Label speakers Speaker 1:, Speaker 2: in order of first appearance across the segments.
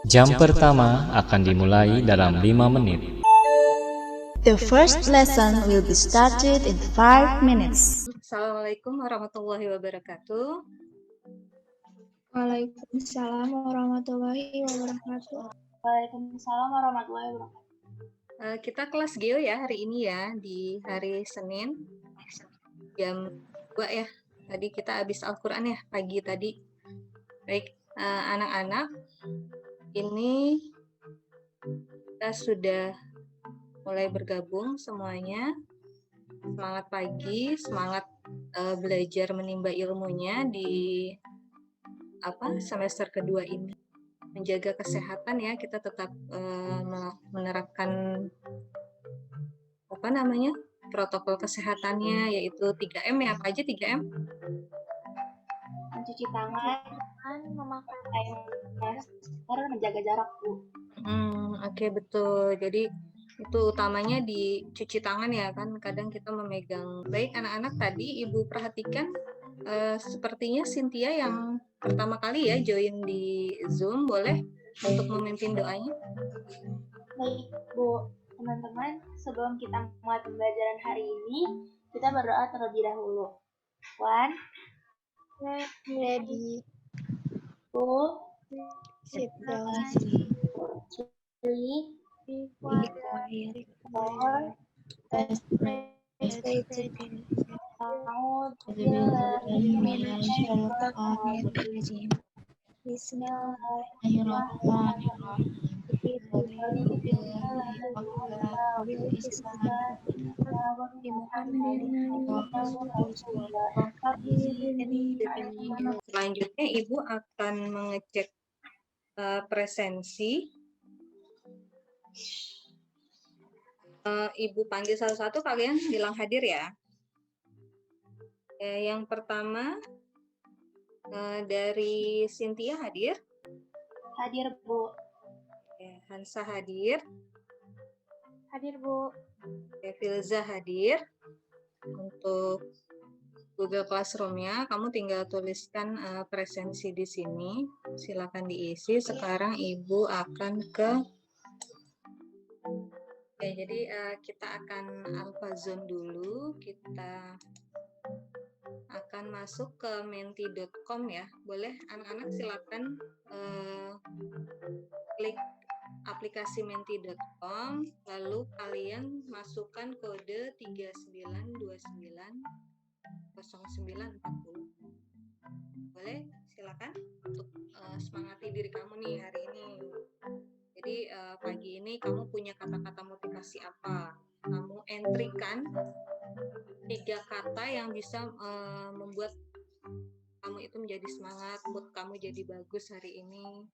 Speaker 1: Jam pertama akan dimulai dalam 5 menit.
Speaker 2: The first lesson will be started in 5 minutes.
Speaker 3: Assalamualaikum warahmatullahi wabarakatuh.
Speaker 4: Waalaikumsalam warahmatullahi wabarakatuh.
Speaker 5: Waalaikumsalam warahmatullahi wabarakatuh.
Speaker 3: Kita kelas Geo ya hari ini ya, di hari Senin jam 2 ya. Tadi kita habis Al-Quran ya pagi tadi. Baik, anak-anak, ini kita sudah mulai bergabung semuanya. Semangat pagi, semangat belajar menimba ilmunya di semester kedua ini. Menjaga kesehatan ya, kita tetap menerapkan protokol kesehatannya, yaitu 3M ya. Apa aja 3M?
Speaker 5: Mencuci tangan, memakai masker, menjaga jarak, Bu.
Speaker 3: Oke, betul. Jadi itu utamanya dicuci tangan ya kan, kadang kita memegang. Baik anak-anak, tadi Ibu perhatikan sepertinya Cynthia yang pertama kali ya join di Zoom, boleh untuk memimpin doanya?
Speaker 5: Baik, Bu. Teman-teman, sebelum kita mulai pembelajaran hari ini, kita berdoa terlebih dahulu. One,
Speaker 4: Ready,
Speaker 5: two,
Speaker 4: sit down,
Speaker 5: three,
Speaker 4: be quiet,
Speaker 5: four,
Speaker 3: Selanjutnya Ibu akan mengecek presensi. Ibu panggil satu-satu, kalian bilang hadir ya. Yang pertama dari Cynthia hadir.
Speaker 5: Hadir, Bu.
Speaker 3: Hansa hadir.
Speaker 5: Hadir, Bu.
Speaker 3: Filza hadir. Untuk Google Classroom-nya, kamu tinggal tuliskan presensi di sini. Silakan diisi. Sekarang Ibu akan ke jadi kita akan alpha zone dulu. Kita akan masuk ke menti.com ya. Boleh anak-anak silakan klik aplikasi menti.com, lalu kalian masukkan kode 39290940. Boleh, silakan untuk semangati diri kamu nih hari ini. Jadi pagi ini kamu punya kata-kata motivasi apa? Kamu entrykan 3 kata yang bisa membuat kamu itu menjadi semangat, mood kamu jadi bagus hari ini.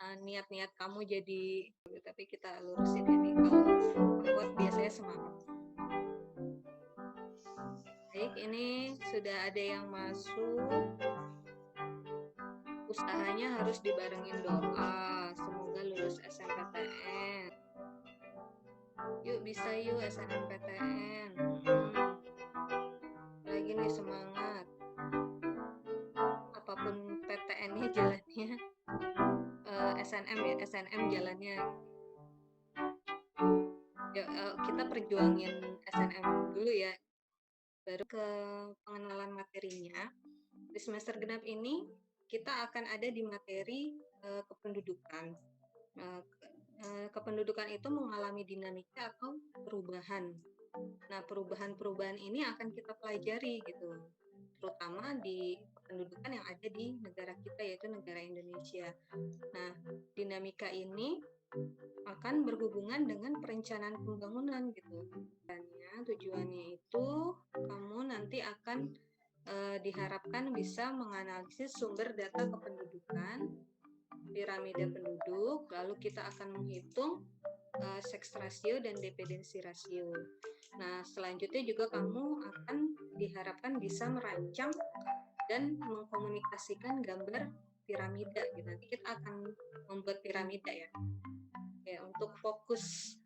Speaker 3: Niat-niat kamu jadi, tapi kita lurusin ini kalau buat biasanya semangat. Baik, ini sudah ada yang masuk. Usahanya harus dibarengin doa, semoga lulus SNMPTN. Yuk bisa yuk SNMPTN. Lagi nih semangat. Apapun PTN-nya jalannya. SNM jalannya. Kita perjuangin SNM dulu ya. Baru ke pengenalan materinya. Di semester genap ini kita akan ada di materi kependudukan. Kependudukan itu mengalami dinamika atau perubahan. Nah, perubahan-perubahan ini akan kita pelajari gitu, terutama di kependudukan yang ada di negara kita, yaitu negara Indonesia. Nah, dinamika ini akan berhubungan dengan perencanaan pembangunan gitu. Tujuannya itu kamu nanti akan diharapkan bisa menganalisis sumber data kependudukan, piramida penduduk, lalu kita akan menghitung seks rasio dan dependensi rasio. Nah, selanjutnya juga kamu akan diharapkan bisa merancang dan mengkomunikasikan gambar piramida gitu. Nanti kita akan membuat piramida ya. Untuk fokus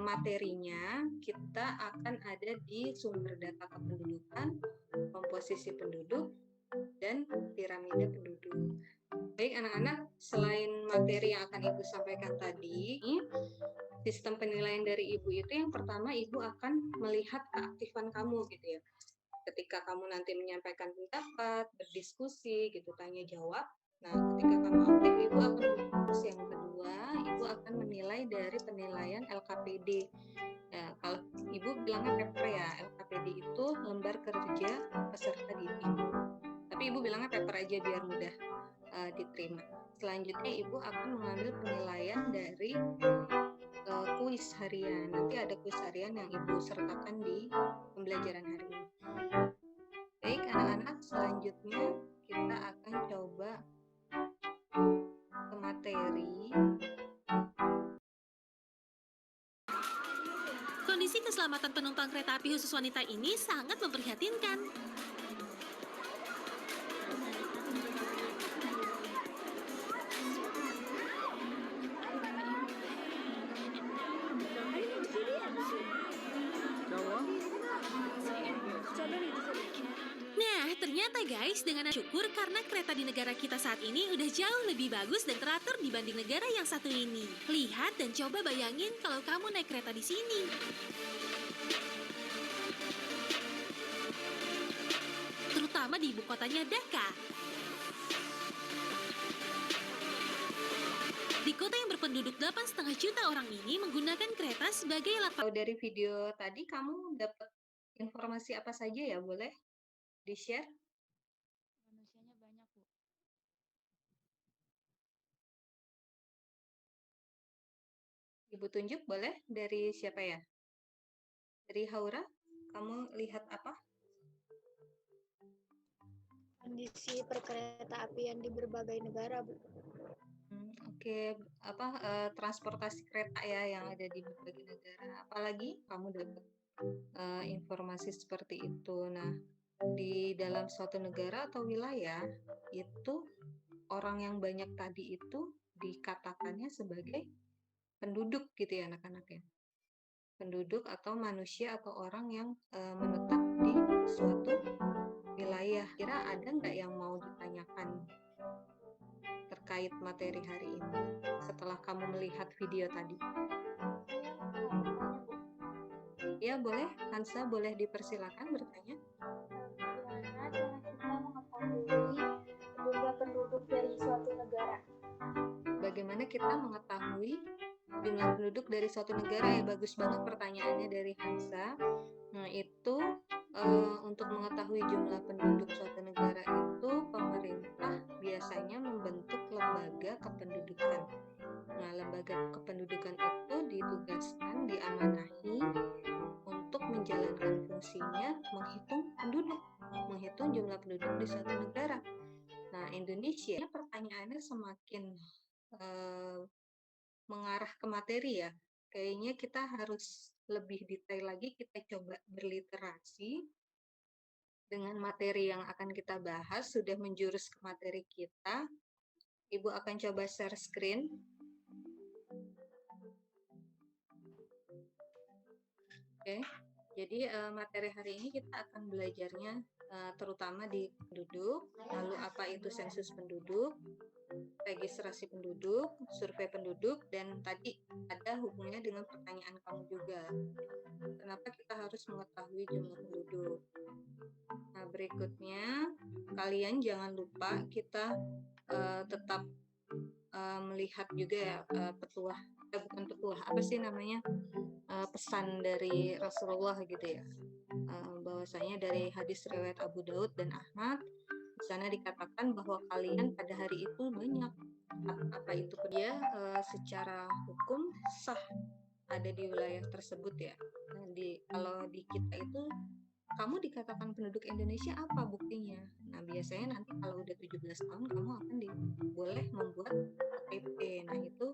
Speaker 3: materinya kita akan ada di sumber data kependudukan, komposisi penduduk, dan piramida penduduk. Baik anak-anak, selain materi yang akan Ibu sampaikan tadi, sistem penilaian dari Ibu itu yang pertama Ibu akan melihat keaktifan kamu gitu ya. Ketika kamu nanti menyampaikan pendapat, berdiskusi gitu, tanya jawab. Nah, ketika kamu aktif, Ibu akan terus yang kedua, Ibu akan menilai dari penilaian LKPD. Ya, kalau Ibu bilangnya paper ya, LKPD itu lembar kerja peserta didik. Tapi Ibu bilangnya paper aja biar mudah diterima. Selanjutnya Ibu akan mengambil penilaian dari kuis harian. Nanti ada kuis harian yang Ibu sertakan di pembelajaran hari ini. Baik anak-anak, selanjutnya kita akan coba ke materi.
Speaker 6: Kondisi keselamatan penumpang kereta api khusus wanita ini sangat memprihatinkan. Nah, ternyata guys, dengan syukur karena kereta di negara kita saat ini udah jauh lebih bagus dan teratur dibanding negara yang satu ini. Lihat dan coba bayangin kalau kamu naik kereta di sini. Terutama di ibu kotanya Dhaka. Di kota yang berpenduduk 8,5 juta orang ini menggunakan kereta sebagai alat.
Speaker 3: Kalau dari video tadi kamu dapat informasi apa saja ya, boleh di-share?
Speaker 4: Manusianya banyak, Bu.
Speaker 3: Ibu tunjuk boleh dari siapa ya? Dari Haura, kamu lihat apa?
Speaker 4: Kondisi perkereta apian di berbagai negara, Bu.
Speaker 3: Oke, transportasi kereta ya yang ada di berbagai negara. Apalagi kamu dapat informasi seperti itu. Nah, di dalam suatu negara atau wilayah itu orang yang banyak tadi itu dikatakannya sebagai penduduk gitu ya anak-anak ya. Penduduk atau manusia atau orang yang menetap di suatu wilayah. Kira ada nggak yang mau ditanyakan terkait materi hari ini setelah kamu melihat video tadi? Ya boleh, Hansa boleh dipersilakan bertanya.
Speaker 5: Gimana cara kita mengetahui jumlah penduduk dari suatu negara?
Speaker 3: Bagaimana kita mengetahui jumlah penduduk dari suatu negara? Ya bagus banget pertanyaannya dari Hansa. Nah itu untuk mengetahui jumlah penduduk suatu negara itu pemerintah biasanya membentuk lembaga kependudukan. Nah lembaga kependudukan itu ditugaskan, diamanahi untuk menjalankan fungsinya menghitung jumlah penduduk di suatu negara. Nah Indonesia pertanyaannya semakin mengarah ke materi ya. Kayaknya kita harus lebih detail lagi, kita coba berliterasi dengan materi yang akan kita bahas, sudah menjurus ke materi kita. Ibu akan coba share screen. Oke, jadi materi hari ini kita akan belajarnya terutama di penduduk, lalu apa itu sensus penduduk, registrasi penduduk, survei penduduk, dan tadi ada hubungannya dengan pertanyaan kamu juga. Kenapa kita harus mengetahui jumlah penduduk? Nah, berikutnya kalian jangan lupa kita tetap melihat juga ya bukan petuah, apa sih namanya, pesan dari Rasulullah gitu ya. Bahwasanya dari hadis riwayat Abu Daud dan Ahmad, di sana dikatakan bahwa kalian pada hari itu banyak. Apa itu dia secara hukum sah ada di wilayah tersebut ya. Nah, kalau di kita itu kamu dikatakan penduduk Indonesia apa buktinya? Nah, biasanya nanti kalau udah 17 tahun kamu akan boleh membuat KTP. Nah, itu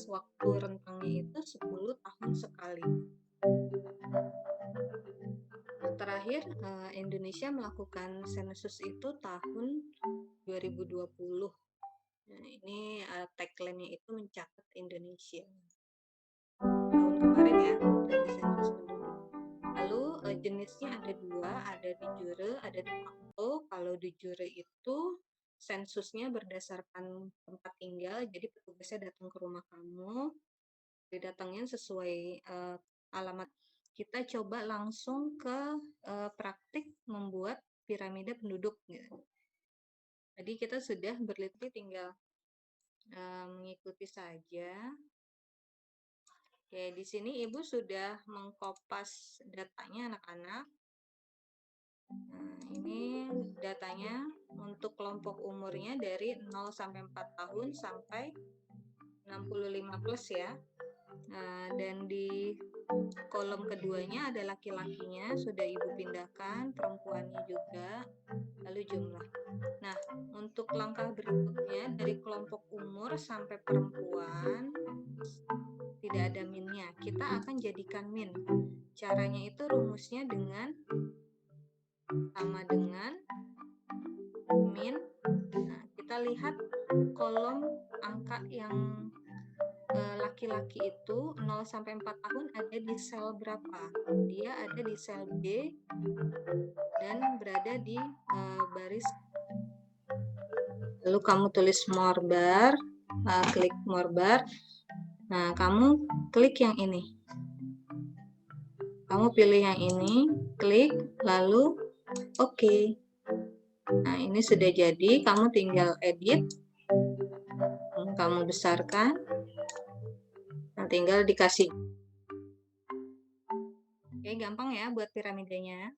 Speaker 3: waktu rentangnya itu 10 tahun sekali. Terakhir, Indonesia melakukan sensus itu tahun 2020. Nah, ini tagline-nya itu mencatat Indonesia. Tahun kemarin ya, dari sensus penduduk. Lalu jenisnya ada dua, ada de jure, ada de facto. Kalau de jure itu sensusnya berdasarkan tempat tinggal, jadi petugasnya datang ke rumah kamu, didatangin sesuai alamat. Kita coba langsung ke praktik membuat piramida penduduk gitu. Jadi kita sudah berliti, tinggal mengikuti saja. Oke, di sini Ibu sudah mengkopas datanya anak-anak. Nah, ini datanya untuk kelompok umurnya dari 0 sampai 4 tahun sampai 65 plus ya. Nah, dan di kolom keduanya ada laki-lakinya, sudah Ibu pindahkan, perempuannya juga, lalu jumlah. Nah, untuk langkah berikutnya dari kelompok umur sampai perempuan tidak ada minnya. Kita akan jadikan min. Caranya itu rumusnya dengan sama dengan min. Nah, kita lihat kolom angka yang laki-laki itu 0 sampai 4 tahun ada di sel berapa? Dia ada di sel B dan berada di baris. Lalu kamu tulis more bar, klik more bar. Nah, kamu klik yang ini. Kamu pilih yang ini, klik, lalu oke. Nah, ini sudah jadi, kamu tinggal edit. Kamu besarkan. Nah, tinggal dikasih. Oke, gampang ya buat piramidanya.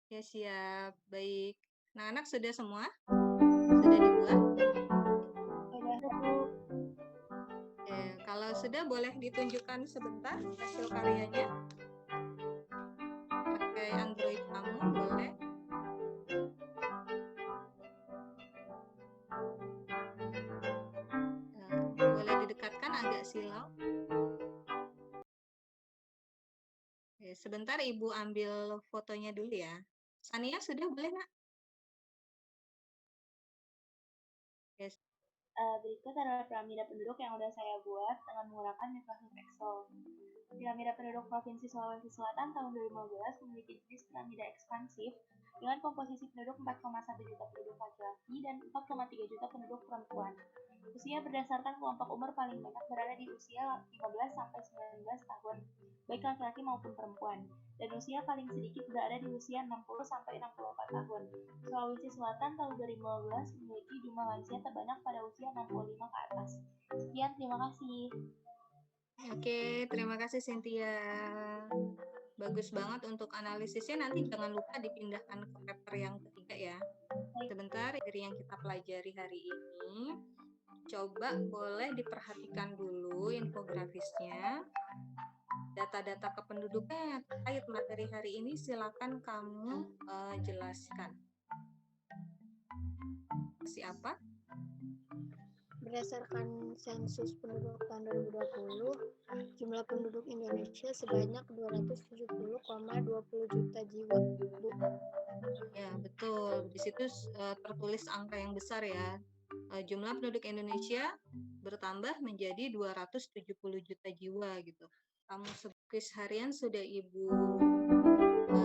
Speaker 3: Ya, siap. Baik. Nah, anak sudah semua? Sudah dibuat? Kalau sudah, boleh ditunjukkan sebentar hasil karyanya. Pakai Android kamu, boleh. Boleh didekatkan, agak silau. Sebentar Ibu ambil fotonya dulu ya. Sania sudah boleh, Nak? Yes.
Speaker 5: Berikut adalah piramida penduduk yang sudah saya buat dengan menggunakan Microsoft Excel. Piramida penduduk Provinsi Sulawesi Selatan tahun 2015 memiliki jenis piramida ekspansif dengan komposisi penduduk 4,1 juta penduduk laki-laki dan 4,3 juta penduduk perempuan. Usia berdasarkan kelompok umur paling banyak berada di usia 15 sampai 19 tahun, baik laki-laki maupun perempuan, dan usia paling sedikit berada di usia 60 sampai 64 tahun. Sulawesi Selatan tahun 2015 memiliki jumlah lansia terbanyak pada usia 65 ke atas. Sekian, terima kasih.
Speaker 3: Oke, terima kasih Cynthia. Bagus banget untuk analisisnya, nanti jangan lupa dipindahkan ke paper yang ketiga ya. Sebentar, dari yang kita pelajari hari ini, coba boleh diperhatikan dulu infografisnya. Data-data kependudukan yang terkait materi hari ini silakan kamu jelaskan. Siapa?
Speaker 4: Berdasarkan sensus penduduk tahun 2020, jumlah penduduk Indonesia sebanyak 270,20 juta jiwa, Bu.
Speaker 3: Ya, betul. Di situ tertulis angka yang besar ya. Jumlah penduduk Indonesia bertambah menjadi 270 juta jiwa gitu. Kamu kuis harian sudah Ibu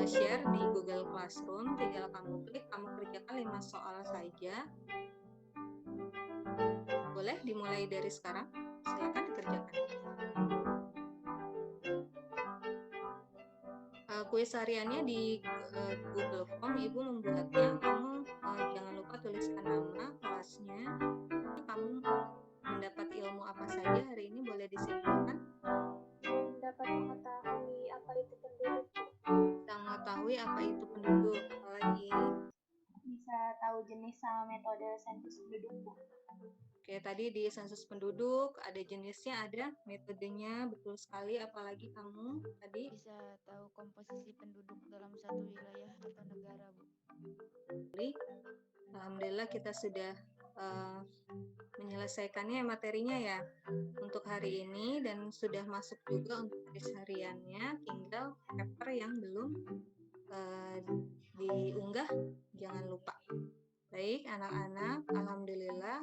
Speaker 3: share di Google Classroom, tinggal kamu klik, kamu kerjakan 5 soal saja. Boleh dimulai dari sekarang, silakan dikerjakan. Kuis hariannya di Google Form, Ibu membuatnya, kamu jangan lupa tuliskan nama, kelasnya, kamu mendapat ilmu apa saja hari ini, boleh disimpulkan.
Speaker 4: Dapat mengetahui apa itu penduduk.
Speaker 3: Bisa mengetahui apa itu penduduk, apalagi
Speaker 5: Bisa tahu jenis sama metode sensus penduduk, Bu.
Speaker 3: Oke, tadi di sensus penduduk ada jenisnya, ada metodenya, betul sekali. Apalagi kamu tadi
Speaker 7: bisa tahu komposisi penduduk dalam satu wilayah atau negara, Bu.
Speaker 3: Alhamdulillah kita sudah menyelesaikannya materinya ya untuk hari ini, dan sudah masuk juga untuk kuis hariannya. Tinggal paper yang belum diunggah, jangan lupa. Baik anak-anak, alhamdulillah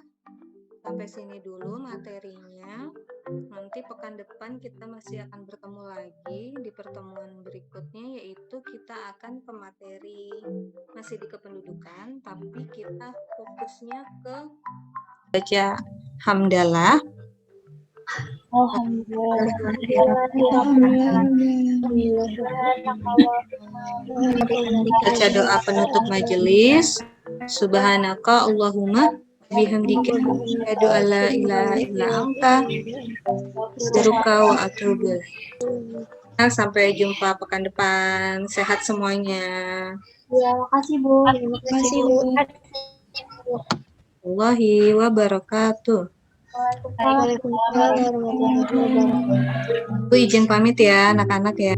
Speaker 3: sampai sini dulu materinya. Nanti pekan depan kita masih akan bertemu lagi di pertemuan berikutnya, yaitu kita akan ke materi masih di kependudukan, tapi kita fokusnya ke baca hamdalah. Baca doa penutup majelis. Subhanaka Allahumma bihamdika asyhadu an la ilaha illa anta astaghfiruka wa atubu ilaik. Sampai jumpa pekan depan. Sehat semuanya.
Speaker 5: Ya, makasih Bu.
Speaker 4: Terima kasih Bu.
Speaker 3: Warahmatullahi wabarakatuh.
Speaker 4: Waalaikumsalam warahmatullahi wabarakatuh.
Speaker 3: Bu izin pamit ya anak-anak ya.